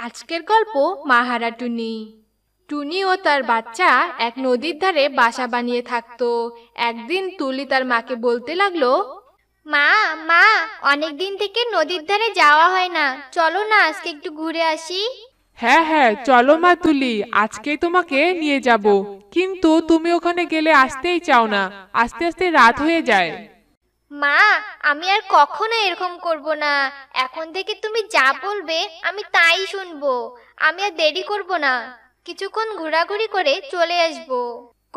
আজকের গল্প মাহারা টুনি। টুনি ও তার বাচ্চা এক নদীর ধারে বাসা বানিয়ে থাকতো। একদিন তুলি তার মাকে বলতে লাগলো, মা মা অনেকদিন থেকে নদীর ধারে যাওয়া হয় না, চলো না আজকে একটু ঘুরে আসি। হ্যাঁ হ্যাঁ, চলো মা তুলি, আজকেই তোমাকে নিয়ে যাব। কিন্তু তুমি ওখানে গেলে আসতেই চাও না, আস্তে আস্তে রাত হয়ে যায়। মা আমি আর কখনো এরকম করব না। এখন থেকে তুমি যা বলবে আমি তাই শুনবো। আমি আর দেরি করব না, কিছুক্ষণ ঘোরাঘুরি করে চলে আসবো।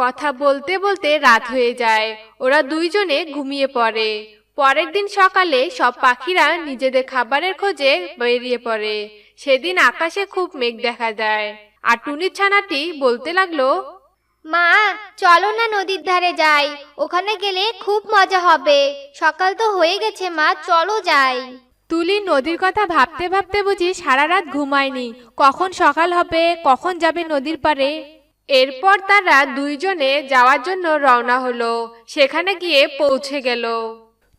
কথা বলতে বলতে রাত হয়ে যায়। ওরা দুইজনে ঘুমিয়ে পড়ে। পরের দিন সকালে সব পাখিরা নিজেদের খাবারের খোঁজে বেরিয়ে পড়ে। সেদিন আকাশে খুব মেঘ দেখা যায়। আর টুনির ছানাটি বলতে লাগলো, মা চলো না নদীর ধারে যাই, ওখানে গেলে খুব মজা হবে। সকাল তো হয়ে গেছে মা, চলো যাই। তুলি নদীর কথা ভাবতে ভাবতে বুঝি সারা রাত ঘুমায়নি। কখন সকাল হবে, কখন যাবে নদীর পাড়ে। এরপর তারা দুইজনে যাওয়ার জন্য রওনা হলো। সেখানে গিয়ে পৌঁছে গেল।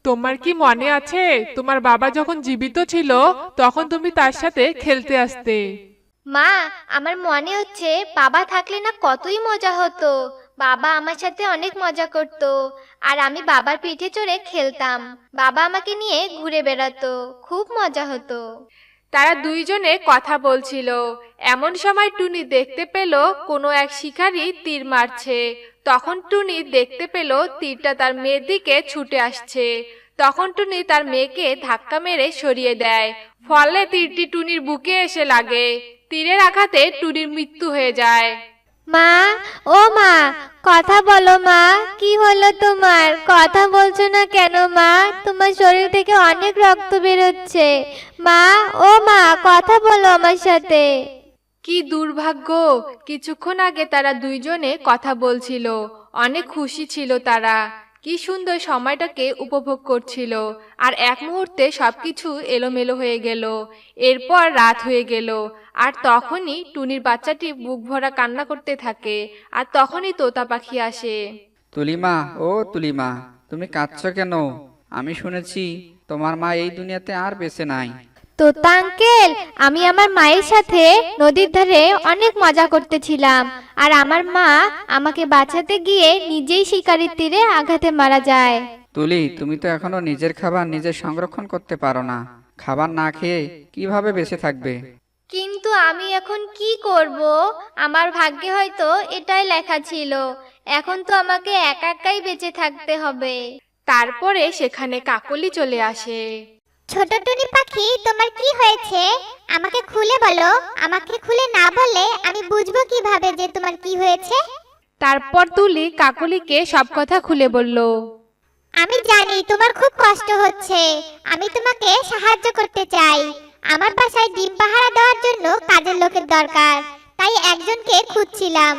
তোমার কি মনে আছে, তোমার বাবা যখন জীবিত ছিল তখন তুমি তার সাথে খেলতে আসতে? মা আমার মনে হচ্ছে বাবা থাকলে না কতই মজা হতো। বাবা আমার সাথে অনেক মজা করত, আর আমি বাবার পিঠে চড়ে খেলতাম। বাবা আমাকে নিয়ে ঘুরে বেড়াতো, খুব মজা হতো। তারা দুইজনে কথা বলছিল। এমন সময় টুনি দেখতে পেল কোনো এক শিকারী তীর মারছে। তখন টুনি দেখতে পেল তীরটা তার মেয়ের দিকে ছুটে আসছে। তখন টুনি তার মেয়েকে ধাক্কা মেরে সরিয়ে দেয়। ফলে তীরটি টুনির বুকে এসে লাগে। তীরের আঘাতে টুনির মৃত্যু হয়ে যায়। মা ও মা, কথা বলো মা, কি হলো তোমার? কথা বলছো না কেন মা? তোমার শরীর থেকে অনেক রক্ত বেরোচ্ছে। মা ও মা, কথা বলো আমার সাথে। কি দুর্ভাগ্য! কিছুক্ষণ আগে তারা দুইজনে কথা বলছিল। অনেক খুশি ছিল তারা। কি সুন্দর সময়টাকে উপভোগ করছিল। আর এক মুহূর্তে সবকিছু এলোমেলো হয়ে গেল। এরপর রাত হয়ে গেল। আর তখনই টুনির বাচ্চাটি বুক ভরা কান্না করতে থাকে। আর তখনই তোতা পাখি আসে। তুলিমা, ও তুলিমা, তুমি কাঁদছো কেন? আমি শুনেছি তোমার মা এই দুনিয়াতে আর বেঁচে নাই। তোতা আঙ্কেল, আমি আমার মায়ের সাথে নদীর ধারে অনেক মজা করতেছিলাম, আর আমার মা আমাকে বাঁচাতে গিয়ে নিজেই শিকারির তীরে আঘাতে মারা যায়। তুলি, তুমি তো এখনো নিজের খাবার নিজে সংরক্ষণ করতে পারো না। খাবার না খেয়ে কিভাবে বেঁচে থাকবে? কিন্তু আমি এখন কি করব? আমার ভাগ্যে হয়তো এটাই লেখা ছিল। এখন তো আমাকে একা একাই বেঁচে থাকতে হবে। তারপরে সেখানে কাকলি চলে আসে। ছোট টুনি পাখি, তোমার কি হয়েছে? আমাকে খুলে বলো। আমাকে খুলে না বললে আমি বুঝবো কিভাবে যে তোমার কি হয়েছে? তারপর তুলি কাকলিকে সব কথা খুলে বলল। আমি জানি তোমার খুব কষ্ট হচ্ছে। আমি তোমাকে সাহায্য করতে চাই। আমার বাসায় ডিম পাহারা দেওয়ার জন্য কাজের লোকের দরকার, তাই একজনকে খুঁজছিলাম।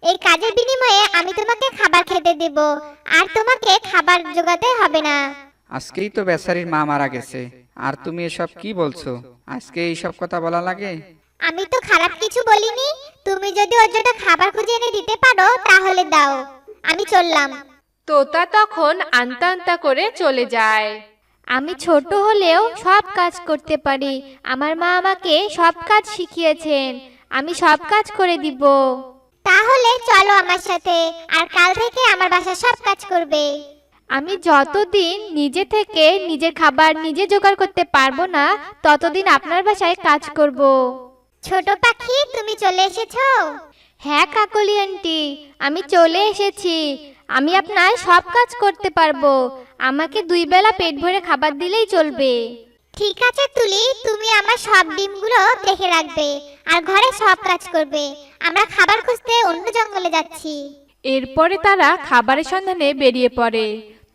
এই কাজের বিনিময়ে আমি তোমাকে খাবার খেতে দেব, আর তোমাকে খাবার জোগাতে হবে না। আজকেই তো বেচারির মা মারা গেছে, আর তুমি এসব কি বলছো? আজকে এইসব কথা বলা লাগে? আমি তো খারাপ কিছু বলিনি। তুমি যদি ওর জন্য খাবার খুঁজে এনে দিতে পারো তাহলে দাও। আমি চললাম। তোতা তখন আনতা আনতা করে চলে যায়। আমি ছোট হলেও সব কাজ করতে পারি। আমার মা আমাকে সব কাজ শিখিয়েছেন। আমি সব কাজ করে দিব। তাহলে চলো আমার সাথে, আর কাল থেকে আমার বাসার সব কাজ করবে। আমি যতদিন নিজে থেকে নিজের খাবার নিজে জোগাড় করতে পারবো না, ততদিন আপনার বাসায় কাজ করব। ছোট পাখি, তুমি চলে এসেছো? হ্যাঁ কাকলি আন্টি, আমি চলে এসেছি। আমি আপনার সব কাজ করতে পারবো। আমাকে 2 বেলা পেট ভরে খাবার দিলেই চলবে। ঠিক আছে তুলি, তুমি আমার সব ডিমগুলো দেখে রাখবে, আর ঘরে সব কাজ করবে। আমরা খাবার খুঁজতে অন্য জঙ্গলে যাচ্ছি। এরপরে তারা খাবারের সন্ধানে বেরিয়ে পড়ে।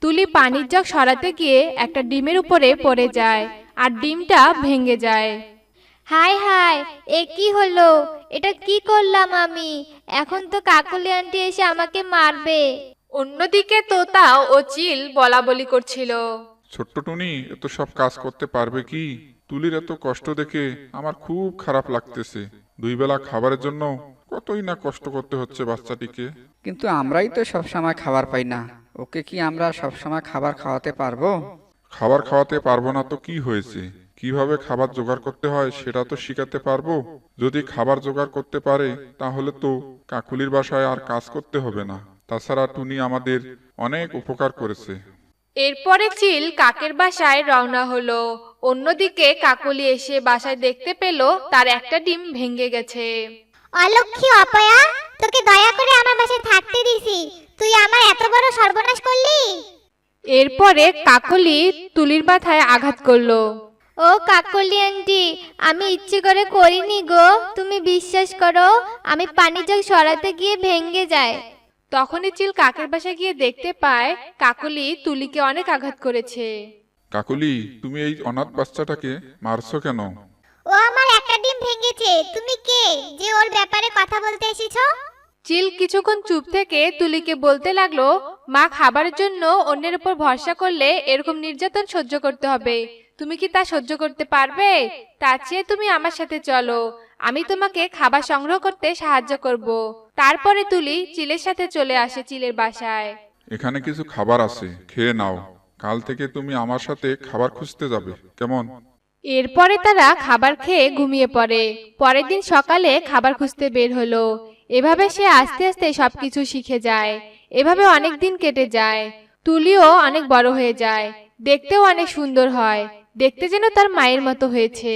তুলি পানির জগ সরাতে গিয়ে একটা ডিমের উপরে পড়ে যায়। আর ডিমটা ভেঙে যায়। হায় হায়, এ কি হলো? এটা কি করলাম আমি? এখন তো কাকলি আন্টি এসে আমাকে মারবে। অন্যদিকে তোতা ও চিল বলা বলি করছিল। ছোট্ট টুনি এত সব কাজ করতে পারবে কি? তুলির এত কষ্ট দেখে আমার খুব খারাপ লাগতেছে। 2 বেলা খাবারের জন্য কতই না কষ্ট করতে হচ্ছে বাচ্চাটিকে। কিন্তু আমরাই তো সব সময় খাবার পাই না। ওকে কি আমরা সব সময় খাবার খাওয়াতে পারবো? খাবার খাওয়াতে পারবো না তো কি হয়েছে? কিভাবে খাবার জোগাড় করতে হয় সেটা তো শিখাতে পারবো। যদি খাবার জোগাড় করতে পারে তাহলে তো কাকুলির বাসায় আর কাজ করতে হবে না। তাছাড়া টুনি আমাদের অনেক উপকার করেছে। এরপরে চিল কাকের বাসায় রওনা হলো। অন্যদিকে কাকলি এসে বাসায় দেখতে পেল তার একটা ডিম ভেঙে গেছে। অলক্ষী অপয়া, তোকে দয়া করে আমার বাসায় থাকতে দিছি, তুই আমার এত বড় সর্বনাশ করলি। এরপরে কাকলি তুলির মাথায় আঘাত করলো। ও কাকলি আন্টি, আমি ইচ্ছে করে করিনি গো, তুমি বিশ্বাস করো, আমি পানি জগ সরাতে গিয়ে ভেঙে যায়। তখনই চিল কাকের বাসায় গিয়ে দেখতে পায় কাকলি তুলিকে অনেক আঘাত করেছে। কাকুলি, তুমি এই অনাথ বাচ্চাটাকে মারছো কেন? ও আমার একটা ডিম ভেঙেছে, তুমি কে যে ওর ব্যাপারে কথা বলতে এসেছো? চিল কিছুক্ষণ চুপ থেকে তুলিকে বলতে লাগলো, মা খাবারের জন্য অন্যের উপর ভরসা করলে এরকম নির্যাতন সহ্য করতে হবে। তুমি কি তা সহ্য করতে পারবে? তার চেয়ে তুমি আমার সাথে চলো, আমি তোমাকে খাবার সংগ্রহ করতে সাহায্য করব। তারপরে তুলি চিলের সাথে চলে আসে চিলের বাসায়। এখানে কিছু খাবার আছে, খেয়ে নাও। কাল থেকে তুমি আমার সাথে খাবার খুঁজতে যাবে, কেমন? এরপরে তারা খাবার খেয়ে ঘুমিয়ে পড়ে। পরের দিন সকালে খাবার খুঁজতে বের হলো। এভাবে সে আস্তে আস্তে সবকিছু শিখে যায়। এভাবে অনেক দিন কেটে যায়। তুলিও অনেক বড় হয়ে যায়, দেখতেও অনেক সুন্দর হয়, দেখতে যেন তার মায়ের মতো হয়েছে।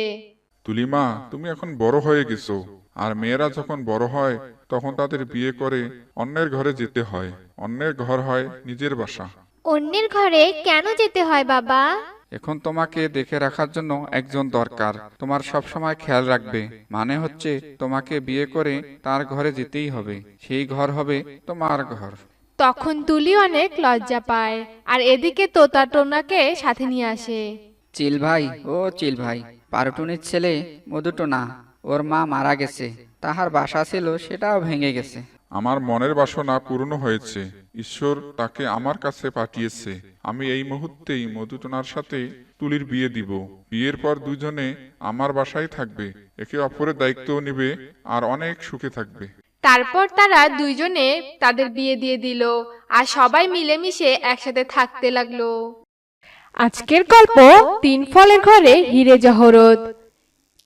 তুলিমা, তুমি এখন বড় হয়ে গেছো। আর মেয়েরা যখন বড় হয় তখন তাদের বিয়ে করে অন্যের ঘরে যেতে হয়। অন্যের ঘর হয় নিজের বাসা। অন্যের ঘরে কেন যেতে হয় বাবা? এখন তোমাকে দেখে রাখার জন্য একজন দরকার, তোমার সব সময় খেয়াল রাখবে। মানে হচ্ছে তোমাকে বিয়ে করে তার ঘরে যেতেই হবে, সেই ঘর হবে তোমার ঘর। তখন তুলি অনেক লজ্জা পায়, আর এদিকে তোতা টোনাকে সাথে নিয়ে আসে। চিল ভাই, ও চিল ভাই, পারুটুনির ছেলে মধুটোনা, ওর মা মারা গেছে, তাহার বাসা ছিল সেটাও ভেঙে গেছে। আমার মনের বাসনা পূর্ণ হয়েছে, ঈশ্বর তাকে আমার কাছে পাঠিয়েছে। আমি এই মুহূর্তেই মধুটোনার সাথে তুলির বিয়ে দিব। বিয়ের পর দুজনে আমার বাসায় থাকবে, একে অপরের দায়িত্বও নিবে আর অনেক সুখে থাকবে। তারপর তারা দুইজনে তাদের বিয়ে দিয়ে দিল, আর সবাই মিলেমিশে একসাথে থাকতে লাগলো। আজকের গল্প তিন ফলের ঘরে হিরে জহরত।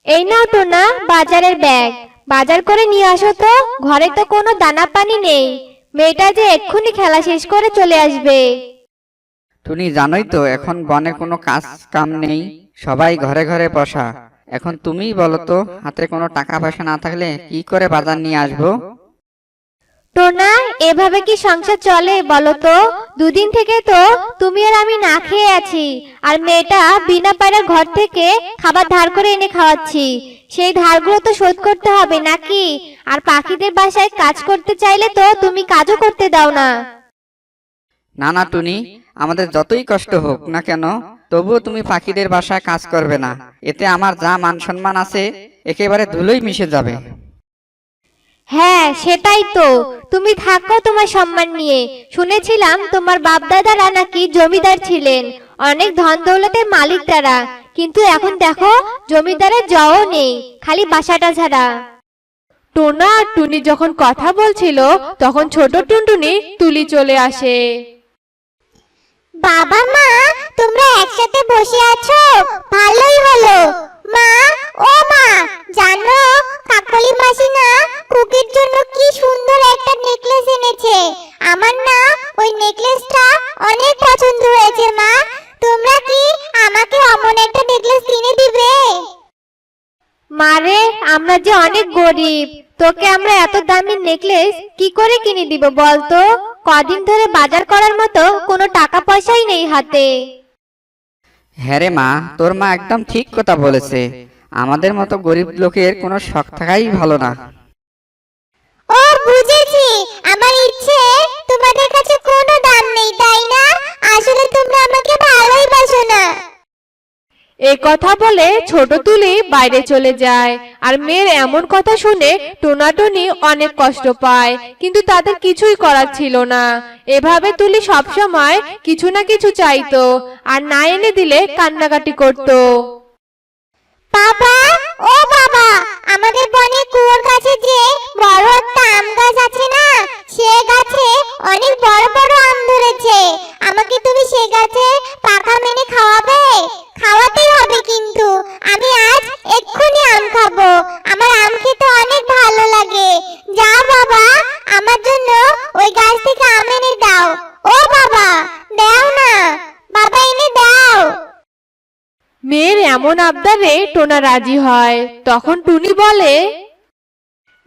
এই নাও টোনা বাজারের ব্যাগ, বাজার করে নিয়ে আসো তো, ঘরে তো কোনো দানা পানি নেই। মেয়েটা যে এক্ষুনি খেলা শেষ করে চলে আসবে। টুনি, জানোই তো এখন বনে কোনো কাজ কাম নেই, সবাই ঘরে ঘরে বসা। এখন তুমিই বলো তো, হাতে কোনো টাকা পয়সা না থাকলে কি করে বাজার নিয়ে আসবো? টোনা, এভাবে কি সংসার চলে বলো তো? দুদিন থেকে তো তুমি আর আমি না খেয়ে আছি, আর মেয়েটা বিনা পায়রার ঘর থেকে খাবার ধার করে এনে খাওয়াচ্ছি। সেই ধারগুলো তো শোধ করতে হবে নাকি? আর পাখিদের বাসায় কাজ করতে চাইলে তো তুমি কাজও করতে দাও না। না না টুনি, আমাদের যতই কষ্ট হোক না কেন, তবুও তুমি পাখিদের বাসায় কাজ করবে না। এতে আমার যা মান সম্মান আছে একেবারে ধুলোই মিশে যাবে। হ্যাঁ সেটাই তো, তুমি থাকো তোমার সম্মান নিয়ে। শুনেছিলাম তোমার বাপ দাদারা নাকি জমিদার ছিলেন, অনেক ধন দৌলতের মালিক তারা, কিন্তু এখন দেখো জমিদারের জও নেই, খালি বাসাটা ছাড়া। টোনা আর টুনি যখন কথা বলছিল তখন ছোট টুনটুনি তুলি চলে আসে। বাবা মা, তোমরা একসাথে বসে আছো, ভালোই হলো। মা, ও মা, জানো কাকলি মাসি না কুকির জন্য কি সুন্দর একটা নেকলেস এনেছে। আমার না ওই নেকলেসটা অনেক পছন্দ হয়েছে। মা, তোমরা কি আমাকে অমন একটা নেকলেস কিনে দিবে? মারে, আমরা যে অনেক গরিব, তোকে আমরা এত দামি নেকলেস কি করে কিনে দিব বলতো? কদিন ধরে বাজার করার মতো কোনো টাকা পয়সাই নেই হাতে। হ্যাঁ রে মা, তোর মা একদম ঠিক কথা বলেছে। আমাদের মতো গরিব লোকের কোনো শখ থাকাই ভালো না। ও বুঝেছি, আমার ইচ্ছে তোমাদের কাছে কোনো দাম নেই, তাই না? আসলে তোমরা আমাকে ভালোই বাসো না। এ কথা বলে ছোট তুলি বাইরে চলে যায়। আর মেয়ের এমন কথা শুনে টোনাটুনি অনেক কষ্ট পায়, কিন্তু তাদের কিছুই করার ছিল না। এভাবে তুলি সবসময় কিছু না কিছু চাইতো, আর না এনে দিলে কান্নাকাটি করতো। বাবা, ও বাবা, আমাদের বনে কুয়োর কাছে যে বড় একটা আম গাছ আছে না, সে গাছে অনেক বড় বড় আম ধরেছে। আমাকে তুমি সে গাছে পাকা মেনে খাওয়াবে? খাওয়াতেই হবে কিন্তু, এমন আবদারে টোনা রাজি হয়। তখন টুনি বলে,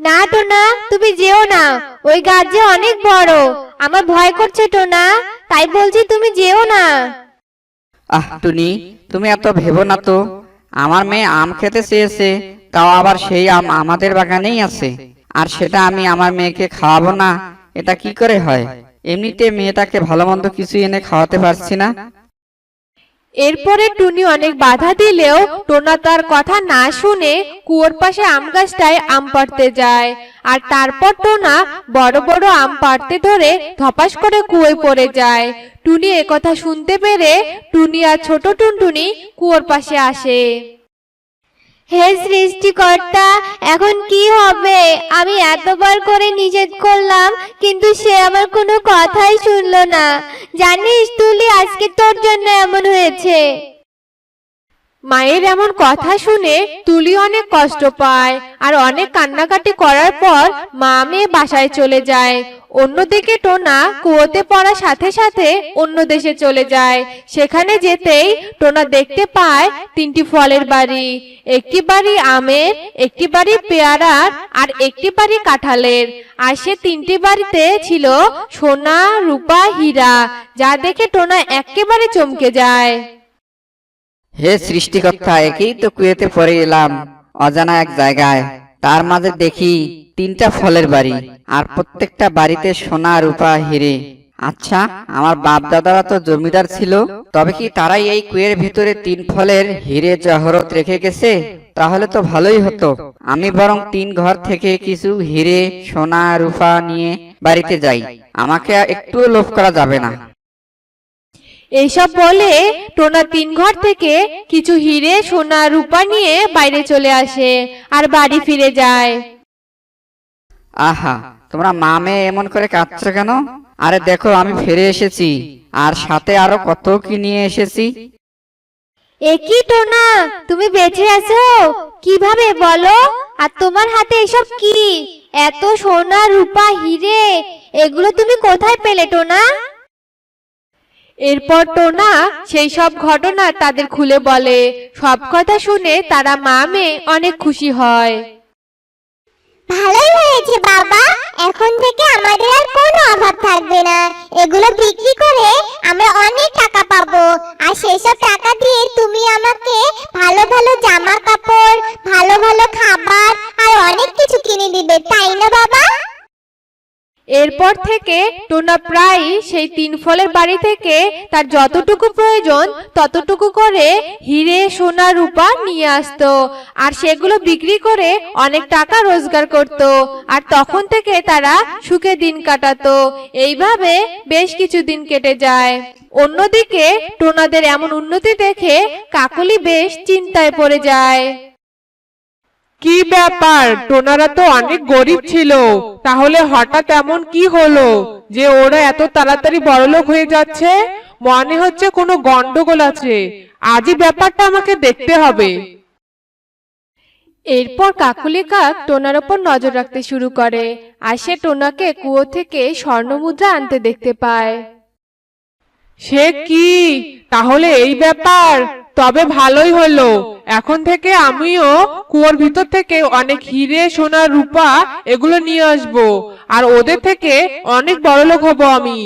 না টোনা, তুমি যেও না, ওই গাছ যে অনেক বড়, আমার ভয় করছে টোনা, তাই বলছি তুমি যেও না। টুনি, তুমি এত ভেবো না তো। আমার মেয়ে আম খেতে চেয়েছে, তাও আবার সেই আম আমাদের বাগানেই আছে, আর সেটা আমি আমার মেয়েকে খাওয়াবো না, এটা কি করে হয়? এমনিতে মেয়েটাকে ভালো মন্দ কিছু এনে খাওয়াতে পারছি না। এরপরে টুনি অনেক বাধা দিলেও টোনা তার কথা না শুনে কুয়োর পাশে আম গাছটায় আম পাড়তে যায়। আর তারপর টোনা বড় বড় আম পাড়তে ধরে ধপাস করে কুয়োয় পড়ে যায়। টুনি একথা শুনতে পেরে টুনি আর ছোট টুনটুনি কুয়োর পাশে আসে। হে সৃষ্টিকর্তা, এখন কি হবে? আমি এতবার করে নিষেধ করলাম, কিন্তু সে আমার কোনো কথাই শুনলো না। জানিস তুলি, আজকে তোর জন্য এমন হয়েছে। মায়ের এমন কথা শুনে তুলি অনেক কষ্ট পায় আর অনেক কান্নাকাটি করার পর মা মেয়ে বাসায় চলে যায়। অন্যদিকে টোনা কুয়োতে পড়ার সাথে সাথে অন্য দেশে চলে যায়। সেখানে যেতেই টোনা দেখতে পায় 3টি ফলের বাড়ি। একটি বাড়ি আমের, একটি বাড়ি পেয়ারার, আর একটি বাড়ি কাঁঠালের। আর সে 3টি বাড়িতে ছিল সোনা, রূপা, হীরা, যা দেখে টোনা একেবারে চমকে যায়। হে সৃষ্টিকর্তা, একেই তো কুয়েতে পড়ে এলাম অজানা এক জায়গায়। তার মাঝে দেখি 3টা ফলের বাড়ি, আর প্রত্যেকটা বাড়িতে সোনা, রূপা, হিরে। আচ্ছা, আমার বাপ দাদারা তো জমিদার ছিল, তবে কি তারাই এই কুয়ের ভিতরে 3 ফলের হিরে জহরত রেখে গেছে? তাহলে তো ভালোই হতো। আমি বরং 3 ঘর থেকে কিছু হিরে, সোনা, রূপা নিয়ে বাড়িতে যাই। আমাকে একটুও লোভ করা যাবে না। এইসব বলে টোনা 3 ঘর থেকে কিছু হিরে, সোনা, রূপা নিয়ে বাইরে চলে আসে আর বাড়ি ফিরে যায়। আহা, তোমরা মা মেয়ে এমন করে কাঁদছো কেন? আরে দেখো, আমি ফিরে এসেছি, আর সাথে আরো কত কি নিয়ে এসেছি। একি টোনা, তুমি বেঁচে আছো কিভাবে বলো? আর তোমার হাতে এসব কি? এত সোনা, রূপা, হিরে, এগুলো তুমি কোথায় পেলে টোনা? এরপর টোনা সেই সব ঘটনা তাদের খুলে বলে। সব কথা শুনে তারা মা মেয়ে অনেক খুশি হয়। ভালোই হয়েছে বাবা, এখন থেকে আমাদের আর কোনো অভাব থাকবে না। এগুলো বিক্রি করে আমরা অনেক টাকা পাবো, আর সেসব টাকা দিয়ে তুমি আমাকে ভালো ভালো জামা কাপড়, ভালো ভালো খাবার আর অনেক কিছু কিনে দিবে, তাই না বাবা? এরপর থেকে টোনা প্রায় সেই 3 ফলের বাড়ি থেকে তার যতটুকু প্রয়োজন ততটুকু করে হিরে, সোনা, রূপা নিয়ে আসতো, আর সেগুলো বিক্রি করে অনেক টাকা রোজগার করত। আর তখন থেকে তারা সুখে দিন কাটাতো। এইভাবে বেশ কিছু দিন কেটে যায়। অন্যদিকে টোনাদের এমন উন্নতি দেখে কাকলি বেশ চিন্তায় পড়ে যায়। কি ব্যাপার, টোনারা তো অনেক গরিব ছিল, তাহলে হঠাৎ এমন কি হলো যে ওরা এত তাড়াতাড়ি বড়লোক হয়ে যাচ্ছে? মনে হচ্ছে কোনো গন্ডগোল আছে। আজই ব্যাপারটা আমাকে দেখতে হবে। এরপর কাকুলি কাক টোনার ওপর নজর রাখতে শুরু করে, আর সে টোনাকে কুয়ো থেকে স্বর্ণমুদ্রা আনতে দেখতে পায়। সে কি? তাহলে এই ব্যাপার, তবে ভালোই হলো। এখন থেকে আমিও কুয়োর ভিতর থেকে অনেক হিরে, সোনা, রূপা এগুলো নিয়ে আসবো, আর ওদের থেকে অনেক বড়লোক হব আমি।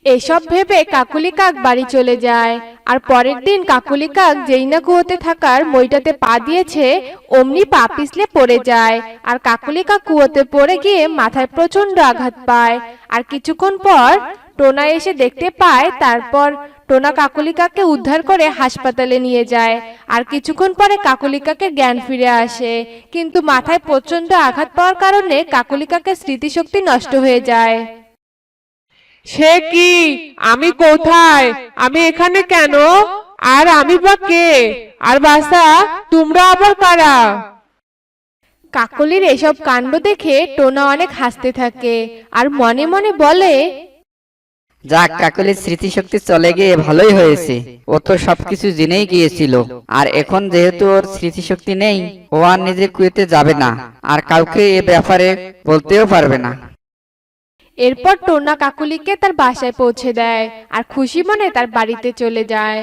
এসব ভেবে কাকুলি কাক বাড়ি চলে যায়। আর পরের দিন কাকুলি কাক যেই না কুয়োতে থাকার মইটাতে পা দিয়েছে, অমনি পা পিছলে পড়ে যায়। আর কাকুলি কাক কুয়োতে পড়ে গিয়ে মাথায় প্রচন্ড আঘাত পায়। আর কিছুক্ষণ পর টোনা এসে দেখতে পায়। তারপর টোনা কাকুলি কাককে উদ্ধার করে হাসপাতালে নিয়ে যায়। আর কিছুক্ষণ পরে কাকুলি কাকের জ্ঞান ফিরে আসে, কিন্তু মাথায় প্রচন্ড আঘাত পাওয়ার কারণে কাকুলি কাকের স্মৃতিশক্তি নষ্ট হয়ে যায়। সে কি? আমি কোথায়? আমি এখানে কেন? আর আমি বা কে? আর বাসা, তোমরা আবার কারা? কাকলির এসব কাণ্ড দেখে টোনা অনেক হাসতে থাকে আর মনে মনে বলে, যাক, কাকলির স্মৃতিশক্তি চলে গিয়ে ভালোই হয়েছে। ও তো সবকিছু জেনেই গিয়েছিল, আর এখন যেহেতু ওর স্মৃতিশক্তি নেই, ও আর নিজে কুয়েতে যাবে না, আর কাউকে এ ব্যাপারে বলতেও পারবে না। এরপর টোনা কাকুলিকে তার বাসায় পৌঁছে দেয় আর খুশি মনে তার বাড়িতে চলে যায়।